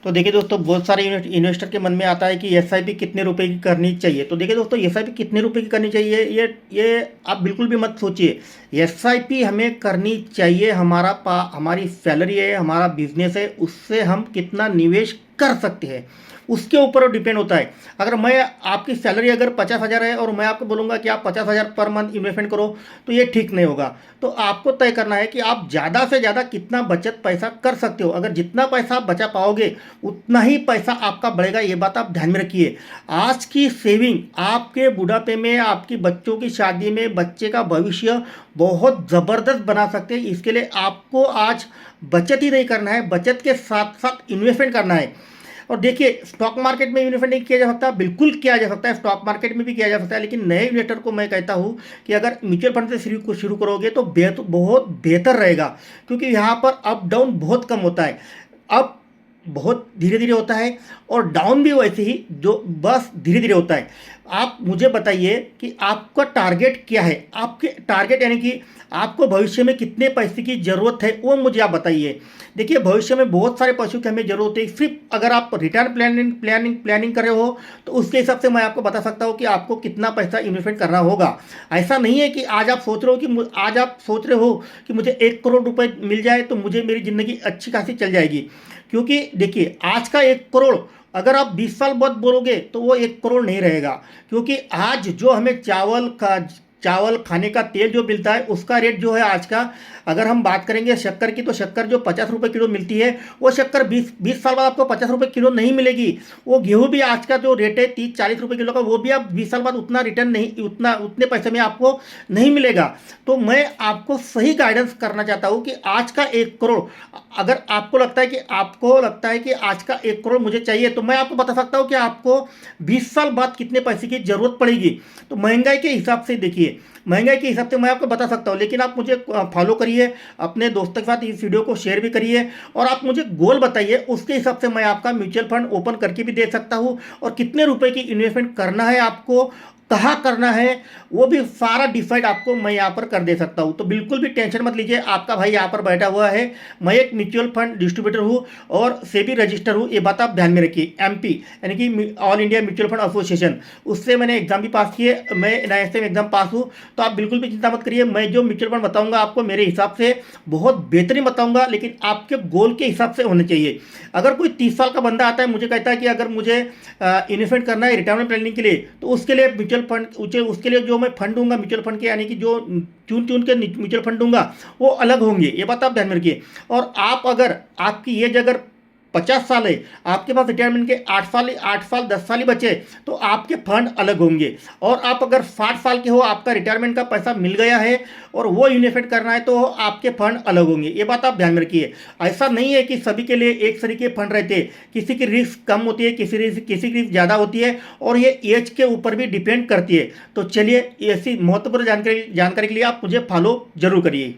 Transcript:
तो देखिए दोस्तों, बहुत सारे इन्वेस्टर के मन में आता है कि एसआईपी कितने रुपए की करनी चाहिए। तो देखिए दोस्तों, एसआईपी कितने रुपए की करनी चाहिए, ये आप बिल्कुल भी मत सोचिए। एसआईपी हमें करनी चाहिए, हमारी सैलरी है, हमारा बिजनेस है, उससे हम कितना निवेश कर सकते हैं उसके ऊपर डिपेंड होता है। अगर मैं आपकी सैलरी अगर 50,000 है और मैं आपको बोलूँगा कि आप 50,000 पर मंथ इन्वेस्टमेंट करो, तो ये ठीक नहीं होगा। तो आपको तय करना है कि आप ज़्यादा से ज़्यादा कितना बचत पैसा कर सकते हो। अगर जितना पैसा आप बचा पाओगे उतना ही पैसा आपका बढ़ेगा, ये बात आप ध्यान में रखिए। आज की सेविंग आपके बुढ़ापे में, आपकी बच्चों की शादी में, बच्चे का भविष्य बहुत ज़बरदस्त बना सकते हैं। इसके लिए आपको आज बचत ही नहीं करना है, बचत के साथ साथ इन्वेस्टमेंट करना है। और देखिए, स्टॉक मार्केट में इन्वेस्टमेंट नहीं किया जा सकता, बिल्कुल किया जा सकता है, स्टॉक मार्केट में भी किया जा सकता है, लेकिन नए इन्वेस्टर को मैं कहता हूँ कि अगर म्यूचुअल फंड से शुरू करोगे तो बहुत बेहतर रहेगा, क्योंकि यहाँ पर अप डाउन बहुत कम होता है। अप बहुत धीरे धीरे होता है और डाउन भी वैसे ही, जो बस धीरे धीरे होता है। आप मुझे बताइए कि आपका टारगेट क्या है, आपके टारगेट यानी कि आपको भविष्य में कितने पैसे की ज़रूरत है, वो मुझे आप बताइए। देखिए, भविष्य में बहुत सारे पैसों की हमें ज़रूरत है। सिर्फ अगर आप रिटर्न प्लानिंग कर रहे हो तो उसके हिसाब से मैं आपको बता सकता हूँ कि आपको कितना पैसा इन्वेस्टमेंट करना होगा। ऐसा नहीं है कि आज आप सोच रहे हो कि मुझे 1 करोड़ रुपए मिल जाए तो मुझे मेरी ज़िंदगी अच्छी खासी चल जाएगी। क्योंकि देखिए, आज का 1 करोड़ अगर आप 20 साल बाद बोलोगे तो वो 1 करोड़ नहीं रहेगा। क्योंकि आज जो हमें चावल खाने का तेल जो मिलता है उसका रेट जो है आज का, अगर हम बात करेंगे शक्कर की, तो शक्कर जो 50 रुपये किलो मिलती है, वो शक्कर 20 साल बाद आपको 50 रुपये किलो नहीं मिलेगी। वो गेहूँ भी आज का जो रेट है 30-40 रुपये किलो का, वो भी आप 20 साल बाद उतना रिटर्न नहीं, उतने पैसे में आपको नहीं मिलेगा। तो मैं आपको सही गाइडेंस करना चाहता हूँ कि आज का 1 करोड़, अगर आपको लगता है कि आज का 1 करोड़ मुझे चाहिए, तो मैं आपको बता सकता हूँ कि आपको 20 साल बाद कितने पैसे की ज़रूरत पड़ेगी। तो महंगाई के हिसाब से देखिए, महंगाई के हिसाब से मैं आपको बता सकता हूँ, लेकिन आप मुझे फॉलो करिए, अपने दोस्तों के साथ इस वीडियो को शेयर भी करिए और आप मुझे गोल बताइए, उसके हिसाब से मैं आपका म्यूचुअल फंड ओपन करके भी दे सकता हूँ और कितने रुपए की इन्वेस्टमेंट करना है आपको, कहाँ करना है, वो भी सारा डिसाइड आपको मैं यहाँ पर कर दे सकता हूँ। तो बिल्कुल भी टेंशन मत लीजिए, आपका भाई यहाँ पर बैठा हुआ है। मैं एक म्यूचुअल फंड डिस्ट्रीब्यूटर हूँ और सेबी रजिस्टर हूँ, ये बात आप ध्यान में रखिए। एमपी यानी कि all India mutual fund association, उससे मैंने एग्जाम भी पास किए, मैं NISM एग्जाम पास हूँ। तो आप बिल्कुल भी चिंता मत करिए, मैं जो म्यूचुअल फंड बताऊँगा आपको मेरे हिसाब से बहुत बेहतरीन बताऊँगा, लेकिन आपके गोल के हिसाब से होने चाहिए। अगर कोई 30 साल का बंदा आता है, मुझे कहता है कि अगर मुझे इन्वेस्टमेंट करना है रिटायरमेंट प्लानिंग के लिए, तो उसके लिए म्यूचुअल फंड, उसके लिए जो मैं फंड दूंगा म्यूचुअल फंड के, यानी कि जो चुन के म्यूचुअल फंड दूंगा वो अलग होंगे, ये बात आप ध्यान में रखिए। और आप अगर आपकी एज अगर 50 साल है, आपके पास रिटायरमेंट के 8 साल 10 साल ही बचे, तो आपके फंड अलग होंगे। और आप अगर 60 साल के हो, आपका रिटायरमेंट का पैसा मिल गया है और वो इन्वेस्टमेंट करना है, तो आपके फंड अलग होंगे, ये बात आप ध्यान में रखिए। ऐसा नहीं है कि सभी के लिए एक तरीके फंड रहते हैं, किसी की रिस्क कम होती है, किसी की रिस्क ज़्यादा होती है, और ये एज के ऊपर भी डिपेंड करती है। तो चलिए, ऐसी महत्वपूर्ण जानकारी के लिए आप मुझे फॉलो जरूर करिए।